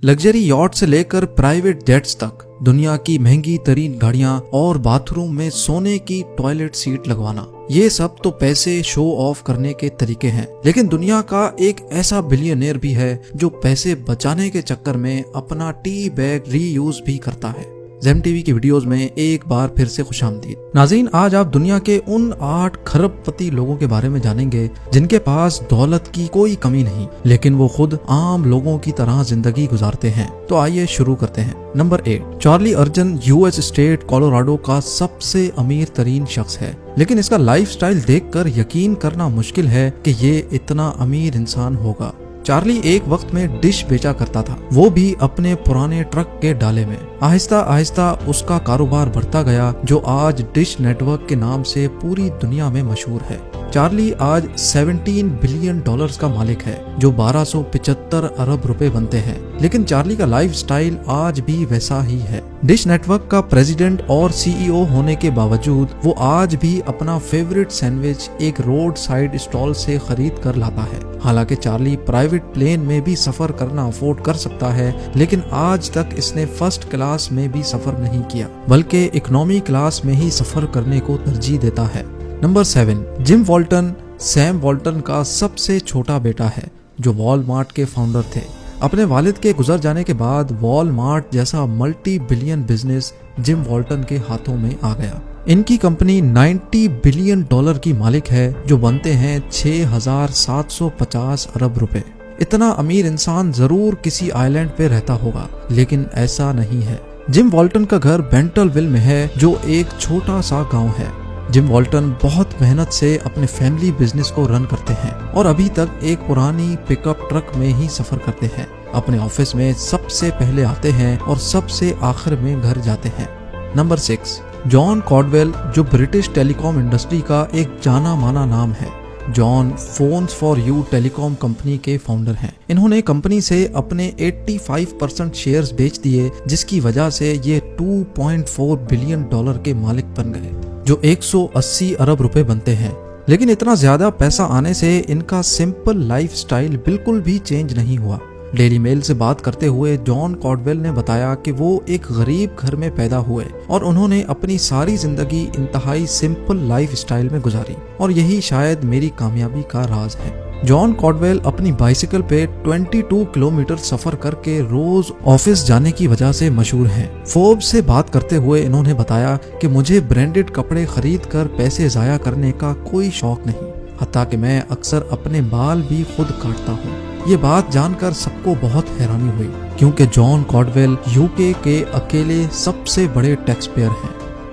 Luxury yacht से लेकर private jets तक, दुनिया की महंगी तरीन गाड़ियां और बाथरूम में सोने की टॉयलेट सीट लगवाना, ये सब तो पैसे शो ऑफ करने के तरीके हैं। लेकिन दुनिया का एक ऐसा बिलियनियर भी है जो पैसे बचाने के चक्कर में अपना टी बैग रीयूज भी करता है। ज़ेम टीवी की वीडियोस में एक बार फिर से खुशामदीद। नाज़रीन, आज आप दुनिया के उन 8 खरबपति लोगों के बारे में जानेंगे जिनके पास दौलत की कोई कमी नहीं, लेकिन वो खुद आम लोगों की तरह जिंदगी गुजारते हैं। तो आइए शुरू करते हैं। नंबर 8, चार्ली अर्जन यूएस स्टेट कोलोराडो का सबसे अमीर तरीन शख्स है, लेकिन इसका लाइफस्टाइल देखकर यकीन करना मुश्किल है कि ये इतना अमीर इंसान होगा। चार्ली एक वक्त में डिश बेचा करता था, वो भी अपने पुराने ट्रक के डाले में। आहिस्ता आहिस्ता उसका कारोबार बढ़ता गया, जो आज डिश नेटवर्क के नाम से पूरी दुनिया में मशहूर है। चार्ली आज $17 बिलियन का मालिक है, जो 1275 अरब रुपए बनते हैं। लेकिन चार्ली का लाइफस्टाइल आज भी वैसा ही है। डिश नेटवर्क का प्रेसिडेंट और सीईओ होने के बावजूद वो आज भी अपना फेवरेट सैंडविच एक रोड साइड स्टॉल से खरीद कर लाता है। हालांकि चार्ली प्राइवेट प्लेन में भी सफर करना अफोर्ड कर सकता है, लेकिन आज तक इसने फर्स्ट क्लास में भी सफर नहीं किया, बल्कि इकोनॉमी क्लास में ही सफर करने को तरजीह देता है। नंबर 7, जिम वॉल्टन सैम वॉल्टन का सबसे छोटा बेटा है, जो वॉलमार्ट के फाउंडर थे। अपने वालिद के गुजर जाने के बाद वॉलमार्ट जैसा मल्टी बिलियन बिजनेस जिम वॉल्टन के हाथों में आ गया। इनकी कंपनी $90 बिलियन की मालिक है, जो बनते हैं 6,750 अरब रुपए। इतना अमीर इंसान जरूर किसी आइलैंड पे रहता होगा, लेकिन ऐसा नहीं है। जिम वॉल्टन का घर बेंटलविल में है, जो एक छोटा सा गांव है। जिम वॉल्टन बहुत मेहनत से अपने फैमिली बिजनेस को रन करते हैं और अभी तक एक पुरानी पिकअप ट्रक में ही सफर करते हैं। अपने ऑफिस में सबसे पहले आते हैं और सबसे आखिर में घर जाते हैं। नंबर 6, जॉन कॉडवेल, जो ब्रिटिश टेलीकॉम इंडस्ट्री का एक जाना माना नाम है। John phones for you telecom company के फाउंडर हैं। इन्होंने कंपनी से अपने 85% शेयर्स बेच दिए, जिसकी वजह से ये $2.4 बिलियन के मालिक बन गए, जो 180 अरब रुपए बनते हैं। लेकिन इतना ज्यादा पैसा आने से इनका सिंपल लाइफस्टाइल बिल्कुल भी चेंज नहीं हुआ। डेली मेल से बात करते हुए जॉन कॉडवेल ने बताया कि वो एक गरीब घर में पैदा हुए और उन्होंने अपनी सारी जिंदगी इंतहाई सिंपल लाइफस्टाइल में गुजारी, और यही शायद मेरी कामयाबी का राज है। जॉन कॉडवेल अपनी बाइसिकल पे 22 किलोमीटर सफर करके रोज ऑफिस जाने की वजह से मशहूर हैं। फोर्ब्स से बात करते हुए इन्होंने बताया कि मुझे ब्रांडेड कपड़े खरीद कर पैसे जाया करने का कोई शौक नहीं, हत्ता कि मैं अक्सर अपने बाल भी खुद काटता हूँ। ये बात जानकर सबको बहुत हैरानी हुई, क्योंकि जॉन कॉडवेल यूके के अकेले सबसे बड़े टैक्स पेयर हैं।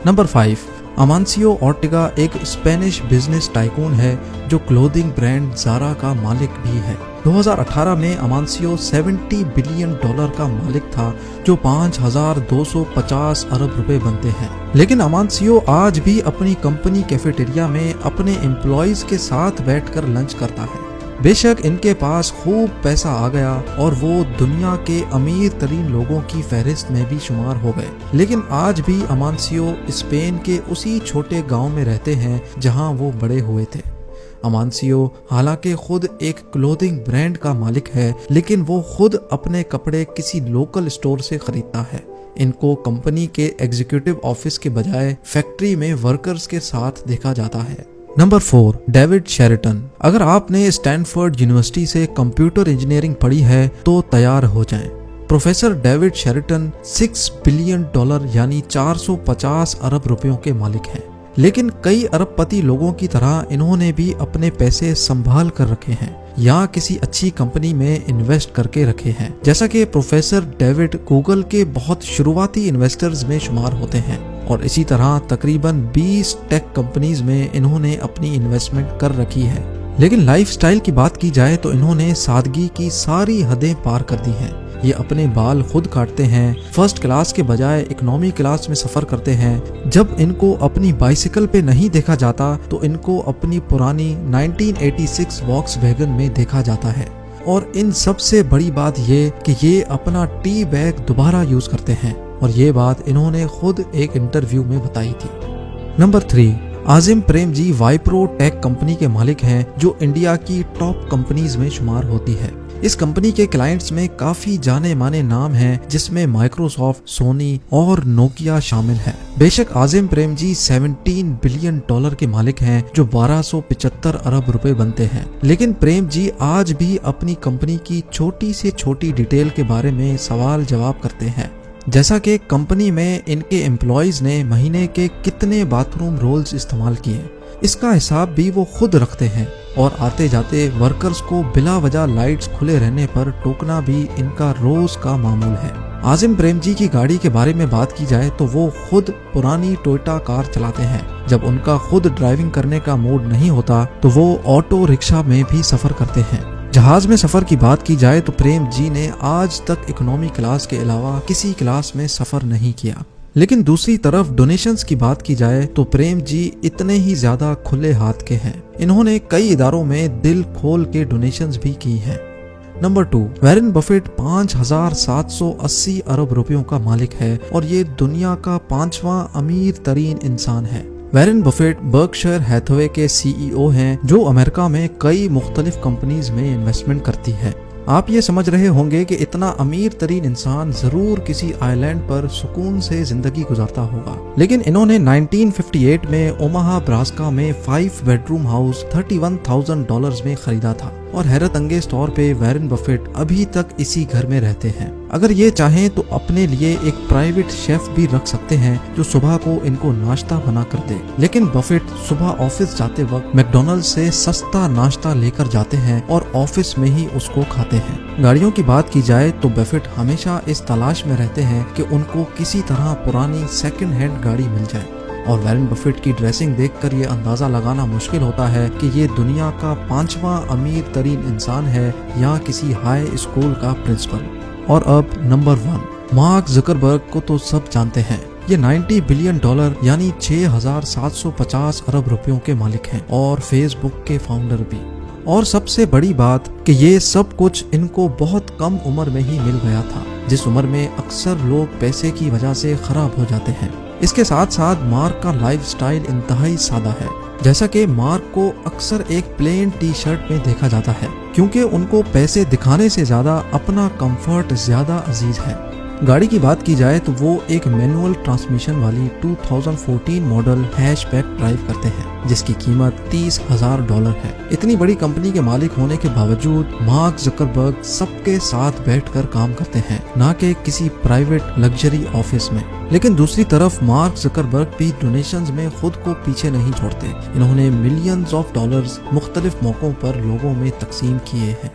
नंबर 5, अमांसियो ऑर्टेगा एक स्पेनिश बिजनेस टाइकून है, जो क्लोथिंग ब्रांड ज़ारा का मालिक भी है। 2018 में अमांसियो $70 बिलियन का मालिक था, जो 5,250 अरब रुपए बनते हैं। लेकिन अमांसियो आज भी अपनी कंपनी कैफेटेरिया में अपने एम्प्लॉइज के साथ बैठकर लंच करता है। बेशक इनके पास खूब पैसा आ गया और वो दुनिया के अमीर तरीन लोगों की फहरिस्त में भी शुमार हो गए, लेकिन आज भी अमांसियो स्पेन के उसी छोटे गांव में रहते हैं जहां वो बड़े हुए थे। अमांसियो हालांकि खुद एक क्लोथिंग ब्रांड का मालिक है, लेकिन वो खुद अपने कपड़े किसी लोकल स्टोर से खरीदता है। इनको कंपनी के एग्जीक्यूटिव ऑफिस के बजाय फैक्ट्री में वर्कर्स के साथ देखा जाता है। Number 4, David Cheriton. अगर आपने स्टैनफोर्ड यूनिवर्सिटी से कंप्यूटर इंजीनियरिंग पढ़ी है तो तैयार हो जाएं। प्रोफेसर डेविड शेरिटन $6 बिलियन यानी 450 अरब रुपयों के मालिक हैं। लेकिन कई अरबपति लोगों की तरह इन्होंने भी अपने पैसे संभाल कर रखे हैं या किसी अच्छी कंपनी में इन्वेस्ट करके रखे हैं। जैसा कि प्रोफेसर डेविड गूगल के बहुत शुरुआती इन्वेस्टर्स में शुमार होते हैं, और इसी तरह तकरीबन 20 टेक कंपनीज में इन्होंने अपनी इन्वेस्टमेंट कर रखी है। लेकिन लाइफस्टाइल की बात की जाए तो इन्होंने सादगी की सारी हदें पार कर दी हैं। ये अपने बाल खुद काटते हैं, फर्स्ट क्लास के बजाय इकोनॉमी क्लास में सफर करते हैं। जब इनको अपनी बाइसिकल पे नहीं देखा जाता तो इनको अपनी पुरानी 1986 वॉक्सवैगन में देखा जाता है। और इन सबसे बड़ी बात ये कि ये अपना टी बैग दोबारा यूज करते हैं, और ये बात इन्होंने खुद एक इंटरव्यू में बताई थी। नंबर 3, आजिम प्रेमजी वाइप्रो टेक कंपनी के मालिक हैं, जो इंडिया की टॉप कंपनीज में शुमार होती है। इस कंपनी के क्लाइंट्स में काफी जाने माने नाम हैं, जिसमें माइक्रोसॉफ्ट, सोनी और नोकिया शामिल है। बेशक आजिम प्रेमजी 17 बिलियन डॉलर के मालिक हैं, जो 1275 अरब रुपए बनते हैं, लेकिन प्रेमजी आज भी अपनी कंपनी की छोटी से छोटी डिटेल के बारे में सवाल जवाब करते हैं, जैसा कि कंपनी में इनके एम्प्लॉयज ने महीने के कितने बाथरूम रोल्स इस्तेमाल किए। इसका हिसाब भी वो खुद रखते हैं और आते जाते वर्कर्स को बिला वजह लाइट्स खुले रहने पर टोकना भी इनका रोज का मामूल है। आजिम प्रेमजी की गाड़ी के बारे में बात की जाए तो वो खुद पुरानी टोयोटा कार चलाते हैं। जब उनका खुद ड्राइविंग करने का मूड नहीं होता तो वो ऑटो रिक्शा में भी सफर करते हैं। जहाज में सफर की बात की जाए तो प्रेम जी ने आज तक इकोनॉमी क्लास के अलावा किसी क्लास में सफर नहीं किया। लेकिन दूसरी तरफ डोनेशंस की बात की जाए तो प्रेम जी इतने ही ज्यादा खुले हाथ के हैं। इन्होंने कई इदारों में दिल खोल के डोनेशंस भी की हैं। नंबर 2, वॉरेन बफेट 5,780 अरब रुपयों का मालिक है और ये दुनिया का 5वां अमीर तरीन इंसान है। वॉरेन बफेट बर्कशायर हैथवे के CEO हैं, जो अमेरिका में कई मुख्तलिफ कंपनीज में इन्वेस्टमेंट करती है। आप ये समझ रहे होंगे कि इतना अमीर तरीन इंसान जरूर किसी आइलैंड पर सुकून से जिंदगी गुजारता होगा, लेकिन इन्होंने 1958 में ओमाहा ब्रास्का में 5 बेडरूम हाउस $31,000 में खरीदा था और हैरत अंगेज तौर पे वॉरेन बफेट अभी तक इसी घर में रहते हैं। अगर ये चाहें तो अपने लिए एक प्राइवेट शेफ भी रख सकते हैं जो सुबह को इनको नाश्ता बना कर दे, लेकिन बफेट सुबह ऑफिस जाते वक्त मैकडॉनल्ड से सस्ता नाश्ता लेकर जाते हैं और ऑफिस में ही उसको खाते हैं। गाड़ियों की बात की जाए तो बफेट हमेशा इस तलाश में रहते हैं कि उनको किसी तरह पुरानी सेकंड हैंड गाड़ी मिल जाए और वॉरेन बफेट की ड्रेसिंग देखकर ये अंदाजा लगाना मुश्किल होता है कि ये दुनिया का 5वां अमीर तरीन इंसान है या किसी हाई स्कूल का प्रिंसिपल। और अब नंबर 1, मार्क जुकरबर्ग को तो सब जानते हैं। ये $90 बिलियन यानी 6,750 अरब रुपयों के मालिक हैं और फेसबुक के फाउंडर भी। और सबसे बड़ी बात कि ये सब कुछ इनको बहुत कम उम्र में ही मिल गया था, जिस उम्र में अक्सर लोग पैसे की वजह से खराब हो जाते हैं। इसके साथ साथ मार्क का लाइफस्टाइल इंतहाई सादा है, जैसा कि मार्क को अक्सर एक प्लेन टी शर्ट में देखा जाता है, क्योंकि उनको पैसे दिखाने से ज्यादा अपना कंफर्ट ज्यादा अजीज है। गाड़ी की बात की जाए तो वो एक मैनुअल ट्रांसमिशन वाली 2014 मॉडल हैचबैक ड्राइव करते हैं, जिसकी कीमत $30,000 है। इतनी बड़ी कंपनी के मालिक होने के बावजूद मार्क जुकरबर्ग सबके साथ बैठकर काम करते हैं, ना कि किसी प्राइवेट लग्जरी ऑफिस में। लेकिन दूसरी तरफ मार्क जुकरबर्ग भी डोनेशंस में खुद को पीछे नहीं छोड़ते। इन्होंने मिलियंस ऑफ डॉलर्स मुख्तलिफ मौकों पर लोगों में तकसीम किए हैं।